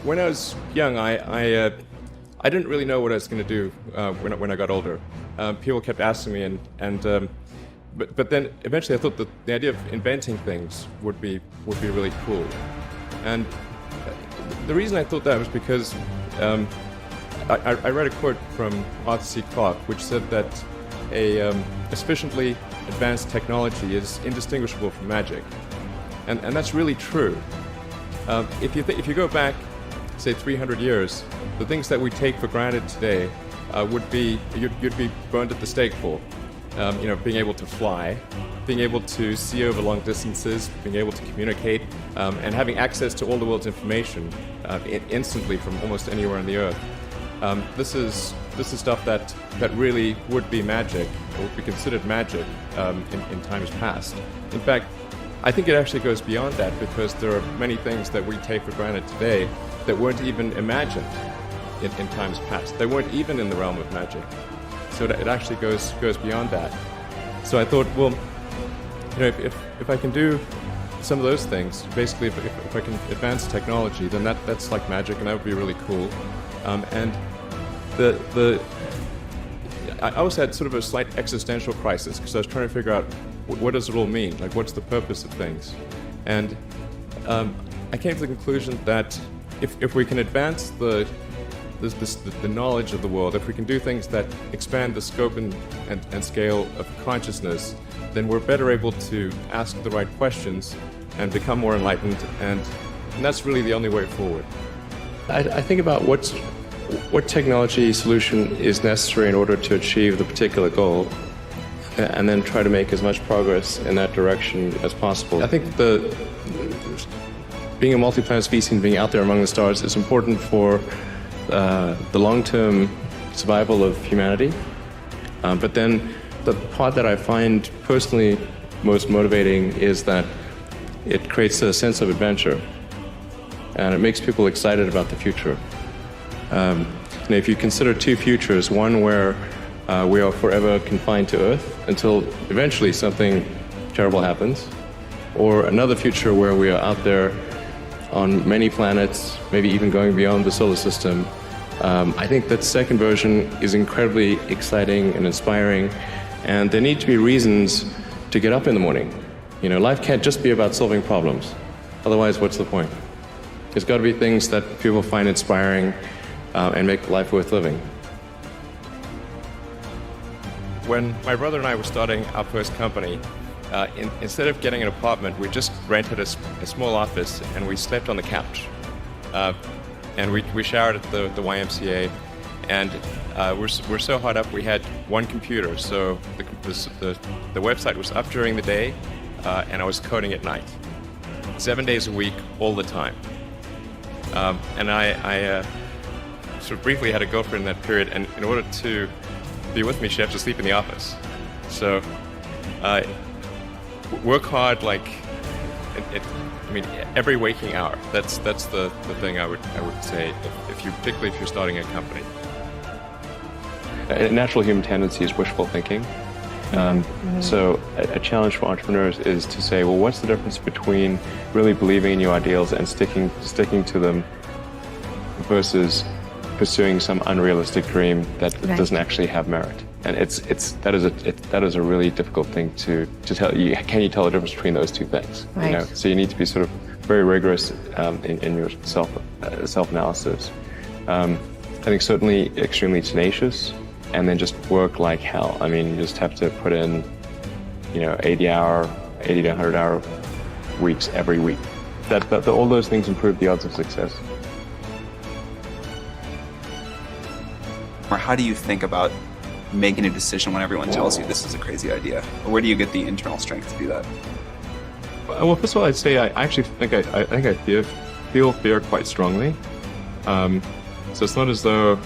When I was young, I didn't really know what I was going to do when I got older. People kept asking me, but then eventually I thought that the idea of inventing things would be really cool. And the reason I thought that was because I read a quote from Arthur C. Clarke, which said that a sufficiently advanced technology is indistinguishable from magic, and that's really true. If you go back, say 300 years, the things that we take for granted today would be you'd be burned at the stake for. Being able to fly, being able to see over long distances, being able to communicate, and having access to all the world's information instantly from almost anywhere on the earth. This is stuff that really would be magic, or would be considered magic in times past. In fact, I think it actually goes beyond that, because there are many things that we take for granted today that weren't even imagined in times past. They weren't even in the realm of magic. So it actually goes beyond that. So I thought, well, if I can do some of those things, basically if I can advance technology, then that's like magic, and that would be really cool. And I also had sort of a slight existential crisis, because I was trying to figure out what does it all mean? Like, what's the purpose of things? And I came to the conclusion that if we can advance the knowledge of the world, if we can do things that expand the scope and scale of consciousness, then we're better able to ask the right questions and become more enlightened, and that's really the only way forward. I think about what technology solution is necessary in order to achieve the particular goal, and then try to make as much progress in that direction as possible. I think being a multi-planet species and being out there among the stars is important for the long-term survival of humanity. But then the part that I find personally most motivating is that it creates a sense of adventure, and it makes people excited about the future. If you consider two futures, one where we are forever confined to Earth until eventually something terrible happens, or another future where we are out there on many planets, maybe even going beyond the solar system. I think that second version is incredibly exciting and inspiring, and there need to be reasons to get up in the morning. Life can't just be about solving problems. Otherwise, what's the point? There's got to be things that people find inspiring and make life worth living. When my brother and I were starting our first company, instead of getting an apartment, we just rented a small office, and we slept on the couch. And we showered at the YMCA, and we're so hot up we had one computer, so the website was up during the day, and I was coding at night, 7 days a week, all the time. And I sort of briefly had a girlfriend in that period, and in order to be with me, she had to sleep in the office. So work hard, like every waking hour. That's the thing I would say, particularly if you're starting a company. A natural human tendency is wishful thinking. So a challenge for entrepreneurs is to say, well, what's the difference between really believing in your ideals and sticking to them versus pursuing some unrealistic dream that doesn't actually have merit? And that is a really difficult thing to tell you. Can you tell the difference between those two things? Right. So you need to be sort of very rigorous in your self-analysis. I think certainly extremely tenacious, and then just work like hell. You just have to put in 80 to 100 hour weeks every week. All those things improve the odds of success. Or how do you think about making a decision when everyone tells you this is a crazy idea? Or where do you get the internal strength to do that? Well, first of all, I'd say I actually think I feel fear quite strongly. So it's not as though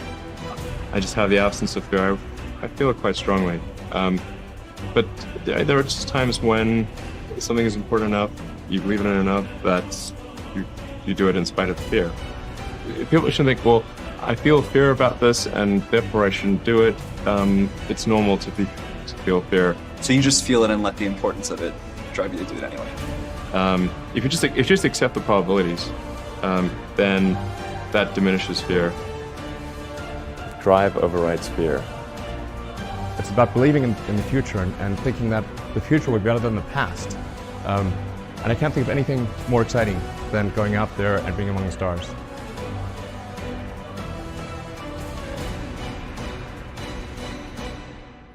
I just have the absence of fear. I feel it quite strongly. But there are just times when something is important enough, you believe in it enough, that you do it in spite of the fear. People shouldn't think, well, I feel fear about this, and therefore I shouldn't do it. It's normal to feel fear. So you just feel it and let the importance of it drive you to do it anyway? If you just accept the probabilities, then that diminishes fear. Drive overrides fear. It's about believing in the future and thinking that the future will be better than the past. And I can't think of anything more exciting than going out there and being among the stars.